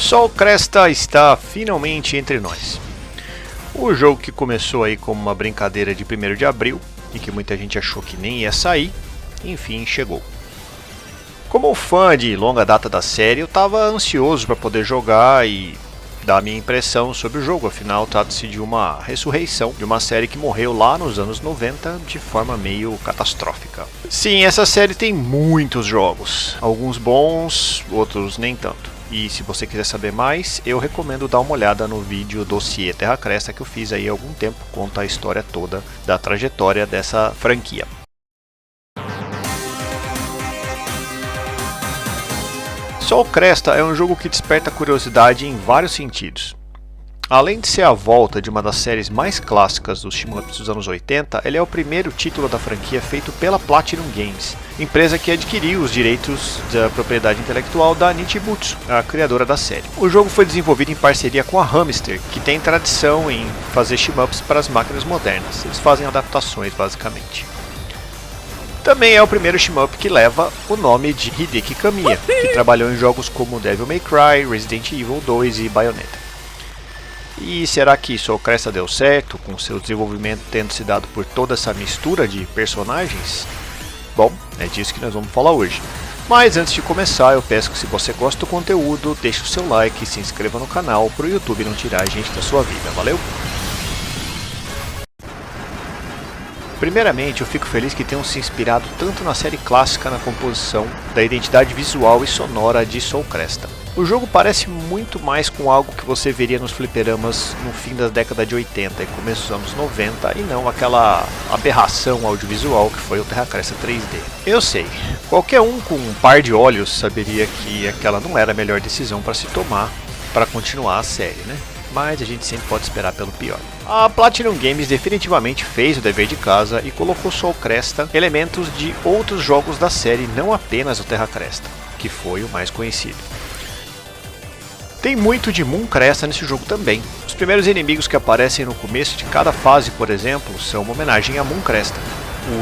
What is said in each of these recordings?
Sol Cresta está finalmente entre nós. O jogo que começou aí como uma brincadeira de 1º de abril e que muita gente achou que nem ia sair, enfim chegou. Como fã de longa data da série, eu estava ansioso para poder jogar e dar a minha impressão sobre o jogo, afinal trata-se de uma ressurreição de uma série que morreu lá nos anos 90 de forma meio catastrófica. Sim, essa série tem muitos jogos, alguns bons, outros nem tanto. E se você quiser saber mais, eu recomendo dar uma olhada no vídeo Dossiê Terra Cresta que eu fiz aí há algum tempo, conta a história toda da trajetória dessa franquia. Sol Cresta é um jogo que desperta curiosidade em vários sentidos. Além de ser a volta de uma das séries mais clássicas dos shmups dos anos 80, ele é o primeiro título da franquia feito pela Platinum Games, empresa que adquiriu os direitos da propriedade intelectual da Nichibutsu, a criadora da série. O jogo foi desenvolvido em parceria com a Hamster, que tem tradição em fazer shmups para as máquinas modernas. Eles fazem adaptações, basicamente. Também é o primeiro shmup que leva o nome de Hideki Kamiya, que trabalhou em jogos como Devil May Cry, Resident Evil 2 e Bayonetta. E será que Sol Cresta deu certo, com seu desenvolvimento tendo se dado por toda essa mistura de personagens? Bom, é disso que nós vamos falar hoje. Mas antes de começar, eu peço que se você gosta do conteúdo, deixe o seu like e se inscreva no canal para o YouTube não tirar a gente da sua vida, valeu? Primeiramente, eu fico feliz que tenham se inspirado tanto na série clássica na composição da identidade visual e sonora de Sol Cresta. O jogo parece muito mais com algo que você veria nos fliperamas no fim da década de 80 e começo dos anos 90 e não aquela aberração audiovisual que foi o Terra Cresta 3D. Eu sei, qualquer um com um par de olhos saberia que aquela não era a melhor decisão para se tomar para continuar a série, né? Mas a gente sempre pode esperar pelo pior. A Platinum Games definitivamente fez o dever de casa e colocou Sol Cresta elementos de outros jogos da série, não apenas o Terra Cresta, que foi o mais conhecido. Tem muito de Moon Cresta nesse jogo também. Os primeiros inimigos que aparecem no começo de cada fase, por exemplo, são uma homenagem a Moon Cresta.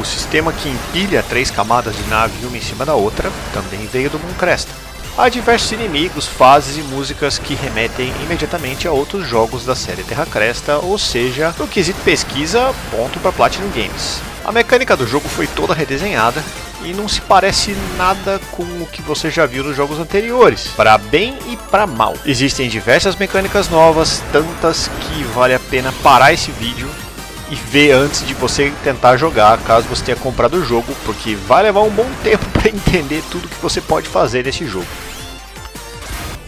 O sistema que empilha 3 camadas de nave uma em cima da outra também veio do Moon Cresta. Há diversos inimigos, fases e músicas que remetem imediatamente a outros jogos da série Terra Cresta, ou seja, no quesito pesquisa, ponto para Platinum Games. A mecânica do jogo foi toda redesenhada e não se parece nada com o que você já viu nos jogos anteriores, para bem e para mal. Existem diversas mecânicas novas, tantas que vale a pena parar esse vídeo e ver antes de você tentar jogar, caso você tenha comprado o jogo, porque vai levar um bom tempo para entender tudo que você pode fazer nesse jogo.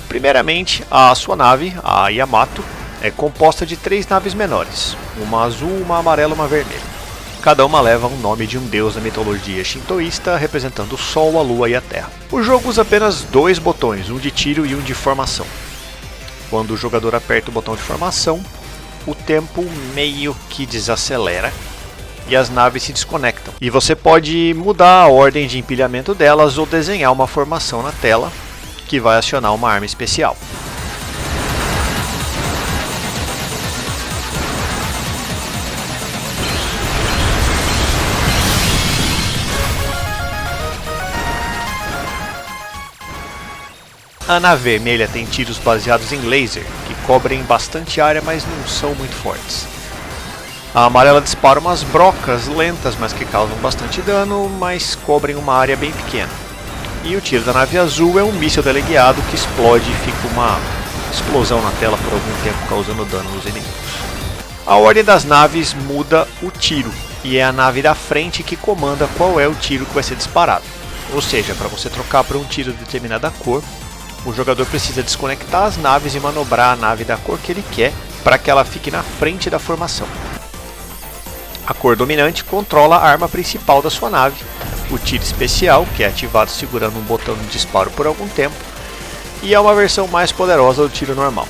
Primeiramente, a sua nave, a Yamato, é composta de 3 naves menores, uma azul, uma amarela e uma vermelha. Cada uma leva um nome de um deus da mitologia shintoísta, representando o Sol, a Lua e a Terra. O jogo usa apenas 2 botões, um de tiro e um de formação. Quando o jogador aperta o botão de formação, o tempo meio que desacelera e as naves se desconectam. E você pode mudar a ordem de empilhamento delas ou desenhar uma formação na tela que vai acionar uma arma especial. A nave vermelha tem tiros baseados em laser, que cobrem bastante área, mas não são muito fortes. A amarela dispara umas brocas lentas, mas que causam bastante dano, mas cobrem uma área bem pequena. E o tiro da nave azul é um míssil teleguiado que explode e fica uma explosão na tela por algum tempo, causando dano nos inimigos. A ordem das naves muda o tiro, e é a nave da frente que comanda qual é o tiro que vai ser disparado. Ou seja, para você trocar para um tiro de determinada cor, o jogador precisa desconectar as naves e manobrar a nave da cor que ele quer para que ela fique na frente da formação. A cor dominante controla a arma principal da sua nave, o tiro especial, que é ativado segurando um botão de disparo por algum tempo, e é uma versão mais poderosa do tiro normal.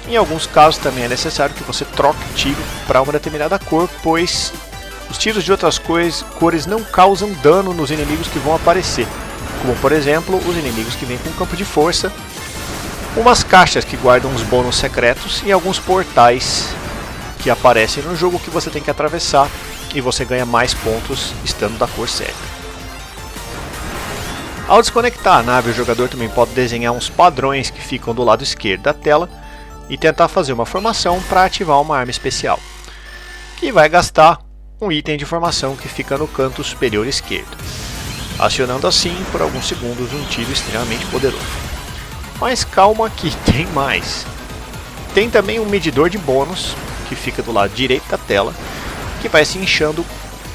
Em alguns casos também é necessário que você troque o tiro para uma determinada cor, pois os tiros de outras cores não causam dano nos inimigos que vão aparecer, como por exemplo os inimigos que vêm com campo de força, umas caixas que guardam os bônus secretos e alguns portais que aparecem no jogo que você tem que atravessar e você ganha mais pontos estando da cor certa. Ao desconectar a nave, o jogador também pode desenhar uns padrões que ficam do lado esquerdo da tela e tentar fazer uma formação para ativar uma arma especial, que vai gastar um item de formação que fica no canto superior esquerdo, acionando assim por alguns segundos um tiro extremamente poderoso. Mas calma que tem mais. Tem também um medidor de bônus que fica do lado direito da tela, que vai se inchando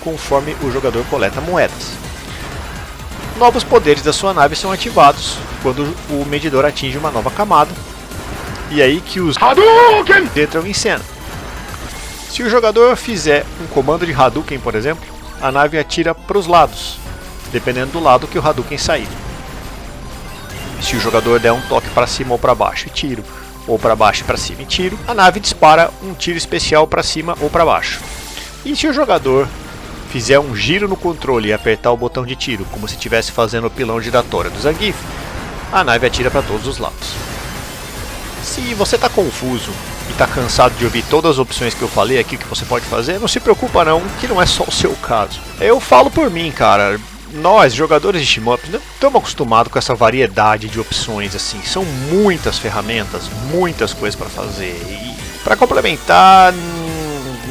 conforme o jogador coleta moedas. Novos poderes da sua nave são ativados quando o medidor atinge uma nova camada, e aí que os Hadouken entram em cena. Se o jogador fizer um comando de Hadouken, por exemplo, a nave atira para os lados, dependendo do lado que o Hadouken sair. Se o jogador der um toque para cima ou para baixo e tiro, ou para baixo e para cima e tiro, a nave dispara um tiro especial para cima ou para baixo. E se o jogador fizer um giro no controle e apertar o botão de tiro, como se estivesse fazendo o pilão giratório do Zangief, a nave atira para todos os lados. Se você está confuso e está cansado de ouvir todas as opções que eu falei aqui que você pode fazer, não se preocupa não, que não é só o seu caso. Eu falo por mim, cara. Nós, jogadores de shmups, não estamos acostumados com essa variedade de opções assim. São muitas ferramentas, muitas coisas para fazer. E para complementar,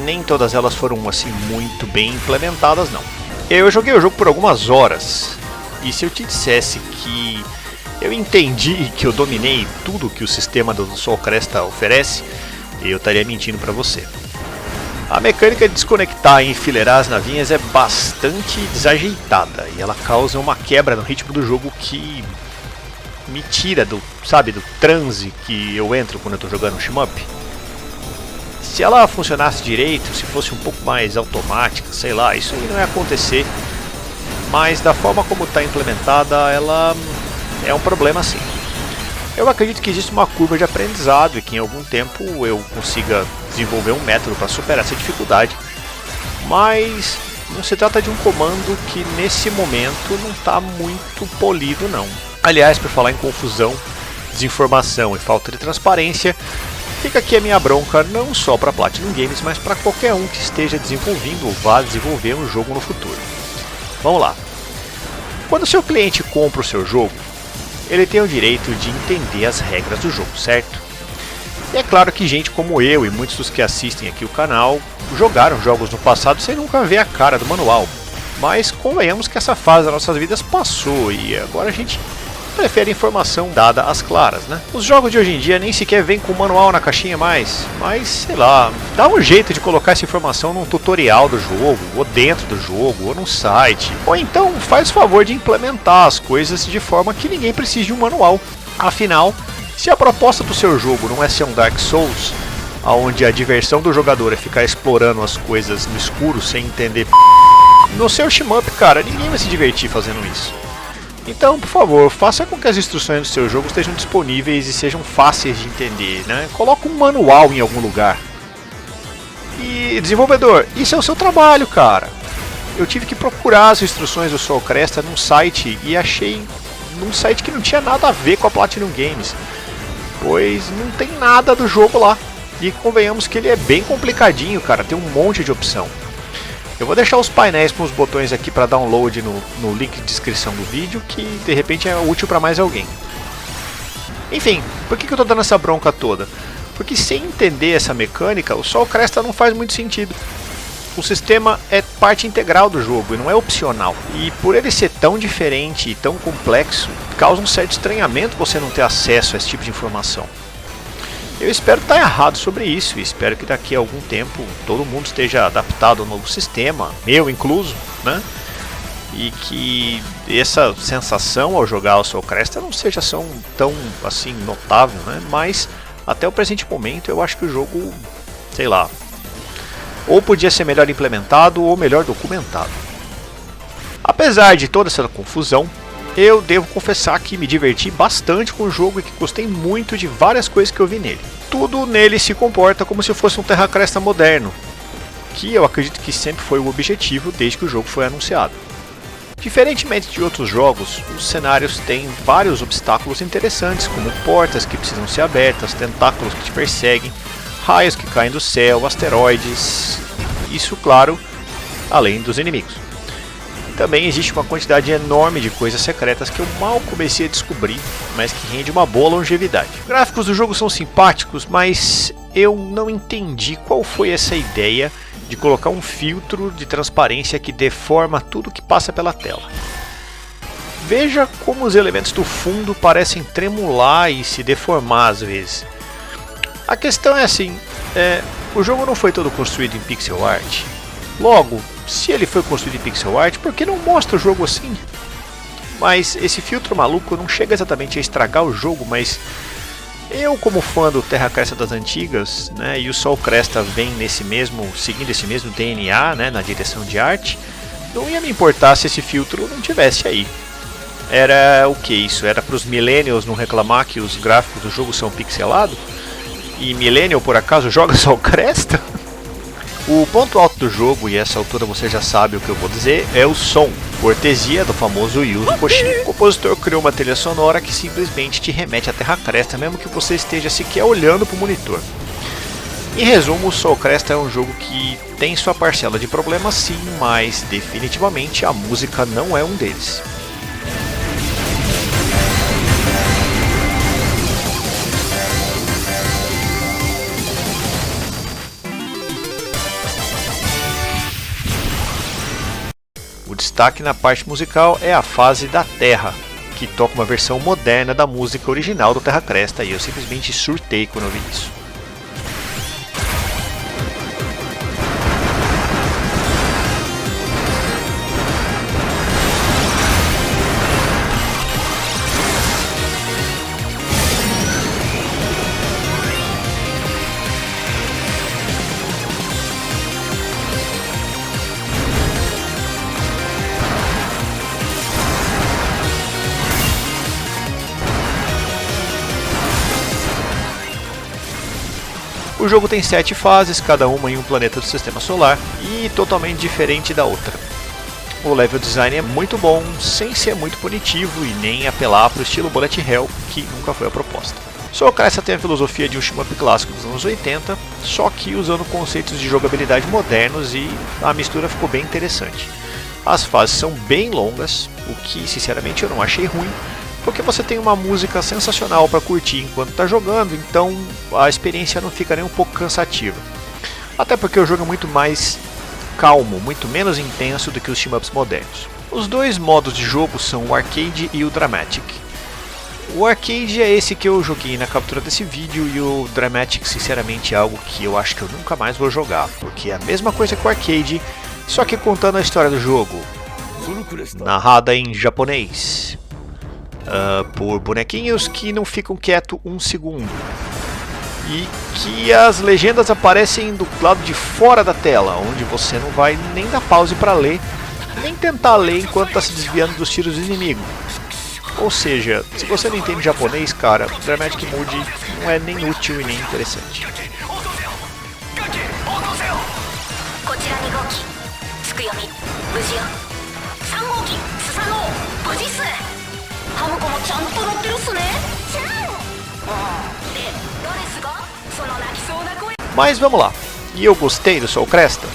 nem todas elas foram assim muito bem implementadas não. Eu joguei o jogo por algumas horas, e se eu te dissesse que eu entendi que eu dominei tudo que o sistema do Soul Cresta oferece, eu estaria mentindo para você. A mecânica de desconectar e enfileirar as navinhas é bastante desajeitada, e ela causa uma quebra no ritmo do jogo que me tira do transe que eu entro quando eu estou jogando um shmup. Se ela funcionasse direito, se fosse um pouco mais automática, sei lá, isso aí não ia acontecer. Mas da forma como está implementada, ela é um problema sim. Eu acredito que existe uma curva de aprendizado e que em algum tempo eu consiga desenvolver um método para superar essa dificuldade. Mas não se trata de um comando que nesse momento não está muito polido não. Aliás, por falar em confusão, desinformação e falta de transparência, fica aqui a minha bronca não só para Platinum Games, mas para qualquer um que esteja desenvolvendo ou vá desenvolver um jogo no futuro. Vamos lá. Quando o seu cliente compra o seu jogo, ele tem o direito de entender as regras do jogo, certo? E é claro que gente como eu e muitos dos que assistem aqui o canal jogaram jogos no passado sem nunca ver a cara do manual. Mas convenhamos que essa fase das nossas vidas passou e agora a gente prefere informação dada às claras, né? Os jogos de hoje em dia nem sequer vêm com manual na caixinha mais, mas sei lá, dá um jeito de colocar essa informação num tutorial do jogo, ou dentro do jogo, ou num site, ou então faz o favor de implementar as coisas de forma que ninguém precise de um manual. Afinal, se a proposta do seu jogo não é ser um Dark Souls, onde a diversão do jogador é ficar explorando as coisas no escuro sem entender no seu shmup, cara, ninguém vai se divertir fazendo isso. Então, por favor, faça com que as instruções do seu jogo estejam disponíveis e sejam fáceis de entender, né? Coloque um manual em algum lugar. E, desenvolvedor, isso é o seu trabalho, cara. Eu tive que procurar as instruções do Soul Cresta num site e achei num site que não tinha nada a ver com a Platinum Games, pois não tem nada do jogo lá. E convenhamos que ele é bem complicadinho, cara, tem um monte de opção. Eu vou deixar os painéis com os botões aqui para download no link de descrição do vídeo, que de repente é útil para mais alguém. Enfim, por que eu estou dando essa bronca toda? Porque sem entender essa mecânica, o Soul Cresta não faz muito sentido. O sistema é parte integral do jogo e não é opcional. E por ele ser tão diferente e tão complexo, causa um certo estranhamento você não ter acesso a esse tipo de informação. Eu espero estar errado sobre isso e espero que daqui a algum tempo todo mundo esteja adaptado ao novo sistema, eu incluso, né? E que essa sensação ao jogar o Soul Cresta não seja tão assim notável, né? Mas até o presente momento eu acho que o jogo, sei lá, ou podia ser melhor implementado ou melhor documentado. Apesar de toda essa confusão, eu devo confessar que me diverti bastante com o jogo e que gostei muito de várias coisas que eu vi nele. Tudo nele se comporta como se fosse um Terra Cresta moderno, que eu acredito que sempre foi o objetivo desde que o jogo foi anunciado. Diferentemente de outros jogos, os cenários têm vários obstáculos interessantes, como portas que precisam ser abertas, tentáculos que te perseguem, raios que caem do céu, asteroides, isso claro, além dos inimigos. Também existe uma quantidade enorme de coisas secretas que eu mal comecei a descobrir, mas que rende uma boa longevidade. Os gráficos do jogo são simpáticos, mas eu não entendi qual foi essa ideia de colocar um filtro de transparência que deforma tudo que passa pela tela. Veja como os elementos do fundo parecem tremular e se deformar às vezes. A questão é assim, o jogo não foi todo construído em pixel art. Logo, se ele foi construído em pixel art, por que não mostra o jogo assim? Mas esse filtro maluco não chega exatamente a estragar o jogo, mas eu, como fã do Terra Cresta das antigas, né, e o Sol Cresta vem seguindo esse mesmo DNA, né, na direção de arte, não ia me importar se esse filtro não tivesse aí. Era o que isso? Era para os millennials não reclamar que os gráficos do jogo são pixelados? E millennial por acaso joga Sol Cresta? O ponto alto do jogo, e a essa altura você já sabe o que eu vou dizer, é o som, cortesia do famoso Yuzo Koshiro. O compositor criou uma trilha sonora que simplesmente te remete à Terra Cresta, mesmo que você esteja sequer olhando para o monitor. Em resumo, o Sol Cresta é um jogo que tem sua parcela de problemas sim, mas definitivamente a música não é um deles. O destaque na parte musical é a fase da Terra, que toca uma versão moderna da música original do Terra Cresta, e eu simplesmente surtei quando eu vi isso. O jogo tem 7 fases, cada uma em um planeta do sistema solar e totalmente diferente da outra. O level design é muito bom, sem ser muito punitivo e nem apelar para o estilo bullet hell, que nunca foi a proposta. Soul Cresta tem a filosofia de um shmup clássico dos anos 80, só que usando conceitos de jogabilidade modernos, e a mistura ficou bem interessante. As fases são bem longas, o que sinceramente eu não achei ruim, porque você tem uma música sensacional para curtir enquanto está jogando, então a experiência não fica nem um pouco cansativa. Até porque o jogo é muito mais calmo, muito menos intenso do que os shmups modernos. Os dois modos de jogo são o Arcade e o Dramatic. O Arcade é esse que eu joguei na captura desse vídeo, e o Dramatic sinceramente é algo que eu acho que eu nunca mais vou jogar, porque é a mesma coisa que o Arcade, só que contando a história do jogo, narrada em japonês. Por bonequinhos que não ficam quietos um segundo e que as legendas aparecem do lado de fora da tela, onde você não vai nem dar pause para ler, nem tentar ler enquanto está se desviando dos tiros do inimigo. Ou seja, se você não entende japonês, cara, o Dramatic Mode não é nem útil e nem interessante. Mas vamos lá, e eu gostei do Soul Cresta?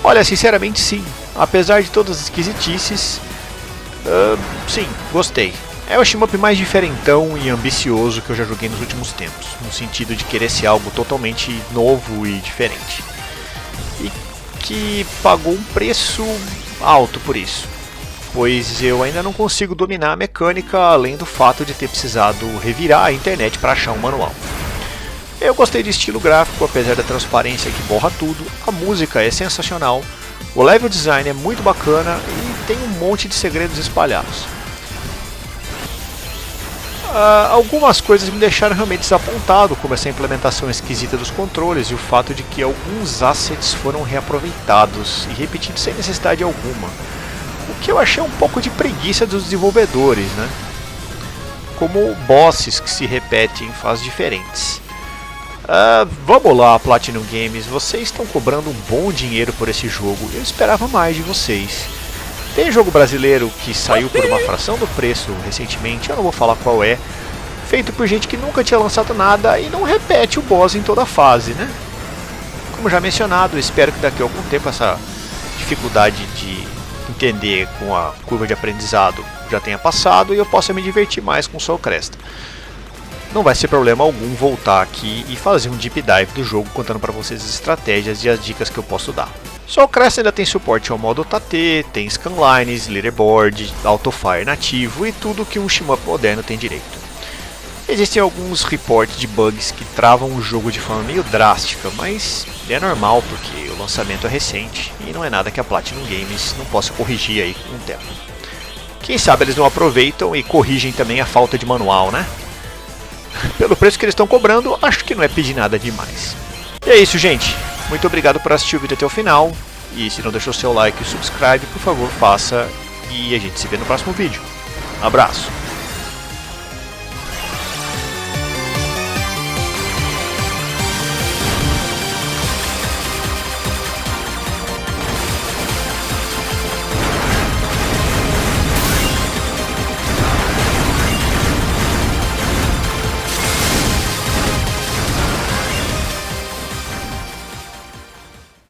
Olha, sinceramente sim, apesar de todas as esquisitices, sim, gostei. É o shmup mais diferentão e ambicioso que eu já joguei nos últimos tempos, no sentido de querer ser algo totalmente novo e diferente. E que pagou um preço alto por isso, pois eu ainda não consigo dominar a mecânica, além do fato de ter precisado revirar a internet para achar um manual. Eu gostei do estilo gráfico, apesar da transparência que borra tudo, a música é sensacional, o level design é muito bacana e tem um monte de segredos espalhados. Algumas coisas me deixaram realmente desapontado, como essa implementação esquisita dos controles e o fato de que alguns assets foram reaproveitados e repetidos sem necessidade alguma. O que eu achei um pouco de preguiça dos desenvolvedores, né? Como bosses que se repetem em fases diferentes. Vamos lá, Platinum Games, vocês estão cobrando um bom dinheiro por esse jogo, eu esperava mais de vocês. Tem jogo brasileiro que saiu por uma fração do preço recentemente, eu não vou falar qual é, feito por gente que nunca tinha lançado nada e não repete o boss em toda a fase, né? Como já mencionado, eu espero que daqui a algum tempo essa dificuldade de entender com a curva de aprendizado já tenha passado e eu possa me divertir mais com Soul Cresta. Não vai ser problema algum voltar aqui e fazer um deep dive do jogo contando para vocês as estratégias e as dicas que eu posso dar. Soul Cresta ainda tem suporte ao modo TT, tem scanlines, leaderboard, autofire nativo e tudo que um shmup moderno tem direito. Existem alguns reportes de bugs que travam o jogo de forma meio drástica, mas é normal porque o lançamento é recente e não é nada que a Platinum Games não possa corrigir aí com o tempo. Quem sabe eles não aproveitam e corrigem também a falta de manual, né? Pelo preço que eles estão cobrando, acho que não é pedir nada demais. E é isso, gente. Muito obrigado por assistir o vídeo até o final. E se não deixou seu like e subscribe, por favor faça. E a gente se vê no próximo vídeo. Abraço!